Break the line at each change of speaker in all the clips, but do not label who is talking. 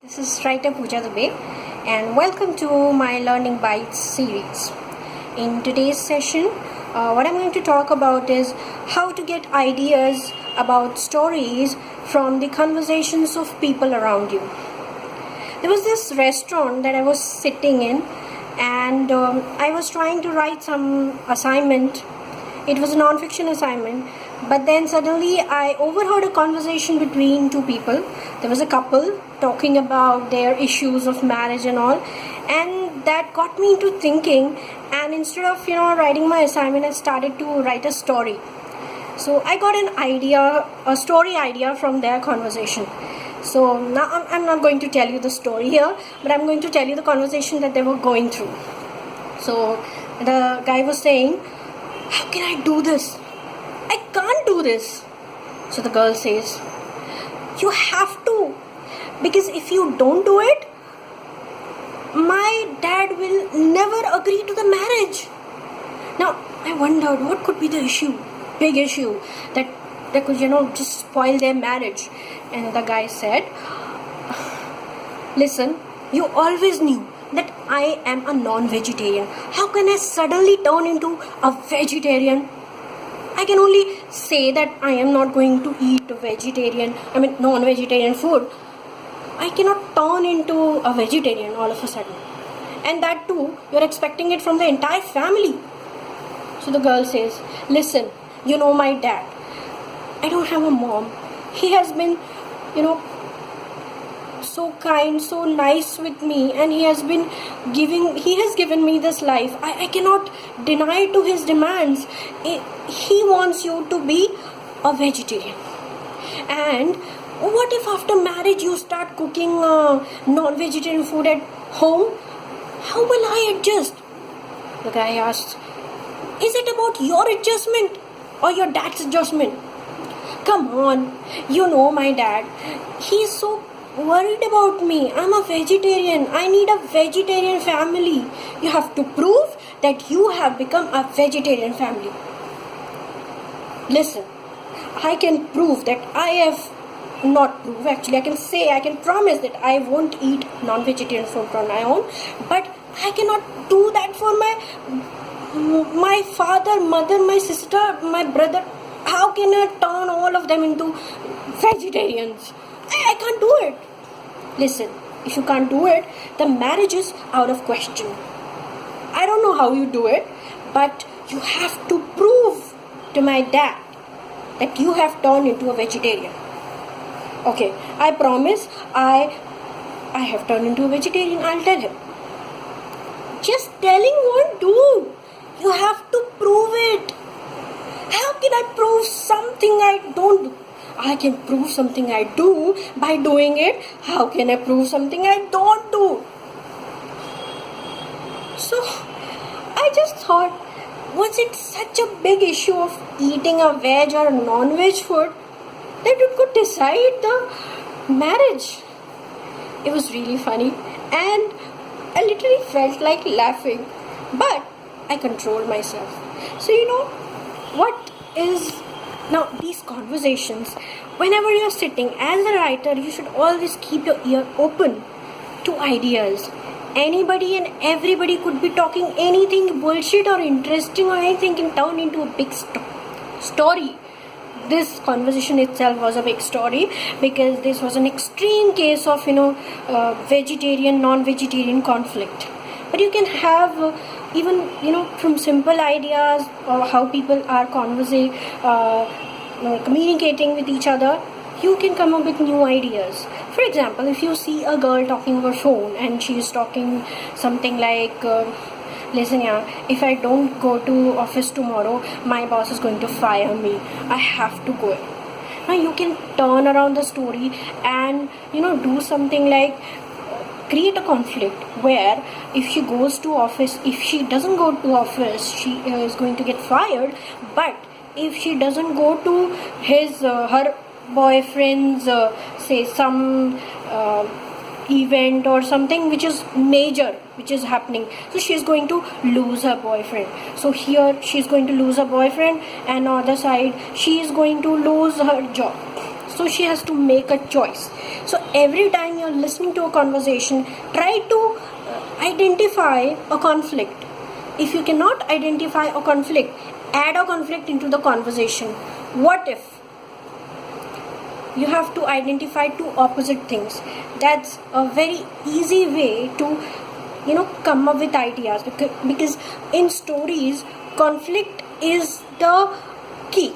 This is writer Pooja Dubey and welcome to my Learning Bytes series. In today's session, what I'm going to talk about is how to get ideas about stories from the conversations of people around you. There was this restaurant that I was sitting in and I was trying to write some assignment. It was a non-fiction assignment, but then suddenly I overheard a conversation between two people. There was a couple talking about their issues of marriage and all, and that got me into thinking, and instead of writing my assignment, I started to write a story. So I got an idea, a story idea from their conversation. So now I'm not going to tell you the story here, but I'm going to tell you the conversation that they were going through. So the guy was saying, "How can I do this? I can't do this." So the girl says, "You have to, because if you don't do it, my dad will never agree to the marriage." Now I wondered what could be the issue, big issue that could just spoil their marriage. And the guy said, "Listen, you always knew that I am a non-vegetarian. How can I suddenly turn into a vegetarian? I can only say that I am not going to eat non-vegetarian food. I cannot turn into a vegetarian all of a sudden. And that too, you're expecting it from the entire family." So the girl says, "Listen, you know my dad. I don't have a mom. He has been, so kind, so nice with me, and he has given me this life. I cannot deny to his demands. He wants you to be a vegetarian. And what if after marriage you start cooking non-vegetarian food at home? How will I adjust?" The guy asks, "Is it about your adjustment or your dad's adjustment? Come on, you know my dad. He's so worried about me. I'm a vegetarian. I need a vegetarian family. You have to prove that you have become a vegetarian family." Listen, I can prove that I have not prove. Actually, I can promise that I won't eat non-vegetarian food on my own, but I cannot do that for my father, mother, my sister, my brother. How can I turn all of them into vegetarians? I can't do it. Listen, if you can't do it, the marriage is out of question. I don't know how you do it, but you have to prove to my dad that you have turned into a vegetarian." Okay, I promise I have turned into a vegetarian. I'll tell him. Just telling won't do. You have to prove it. How can I prove something I don't do? I can prove something I do by doing it. How can I prove something I don't do? So I just thought, was it such a big issue of eating a veg or non-veg food that it could decide the marriage? It was really funny and I literally felt like laughing, but I controlled myself. So what is now these conversations, whenever you're sitting as a writer, you should always keep your ear open to ideas. Anybody and everybody could be talking anything bullshit or interesting, or anything can turn into a big story. This conversation itself was a big story because this was an extreme case of vegetarian non-vegetarian conflict. But you can have even from simple ideas or how people are communicating with each other, you can come up with new ideas. For example, if you see a girl talking over phone and she is talking something like, "Listen, if I don't go to office tomorrow, my boss is going to fire me. I have to go." Now you can turn around the story and do something like create a conflict where if she goes to office, if she doesn't go to office, she is going to get fired. But if she doesn't go to her boyfriend's say some event or something which is major, which is happening, so she is going to lose her boyfriend. So here she is going to lose her boyfriend, and on the other side she is going to lose her job. So she has to make a choice. So every time you're listening to a conversation, try to identify a conflict. If you cannot identify a conflict, add a conflict into the conversation. What if? You have to identify two opposite things. That's a very easy way to come up with ideas, because in stories conflict is the key.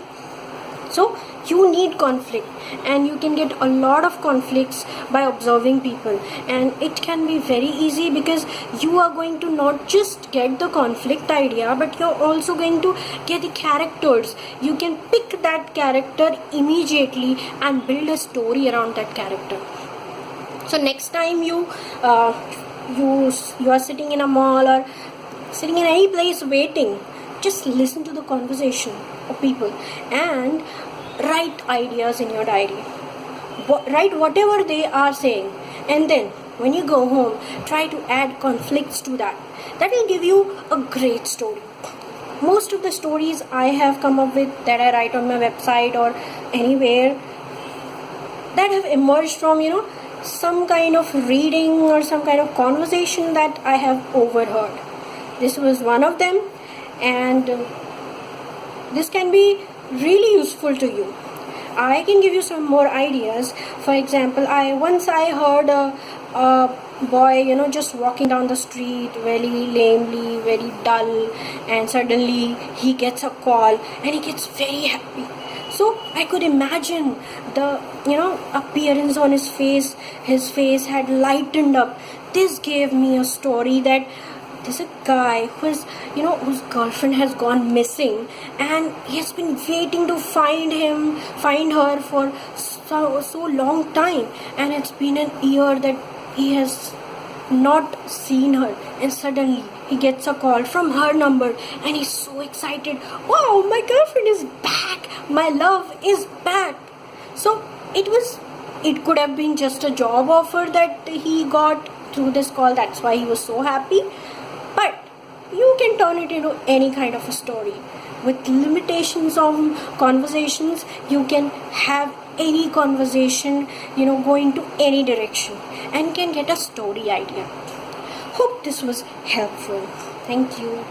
So you need conflict, and you can get a lot of conflicts by observing people, and it can be very easy because you are going to not just get the conflict idea, but you're also going to get the characters. You can pick that character immediately and build a story around that character. So next time you are sitting in a mall or sitting in any place waiting, just listen to the conversation of people and write ideas in your diary. Write whatever they are saying, and then when you go home, try to add conflicts to that. That will give you a great story. Most of the stories I have come up with, that I write on my website or anywhere, that have emerged from some kind of reading or some kind of conversation that I have overheard. This was one of them, and this can be really useful to you. I can give you some more ideas. For example, I heard a boy just walking down the street very lamely, very dull, and suddenly he gets a call and he gets very happy. So I could imagine the appearance on his face. His face had lightened up. This gave me a story that there's a guy whose girlfriend has gone missing, and he has been waiting to find her for so long time, and it's been an year that he has not seen her, and suddenly he gets a call from her number, and he's so excited. Wow, my girlfriend is back, my love is back. So it could have been just a job offer that he got through this call. That's why he was so happy. But you can turn it into any kind of a story. With limitations on conversations, you can have any conversation going to any direction, and can get a story idea. Hope this was helpful. Thank you.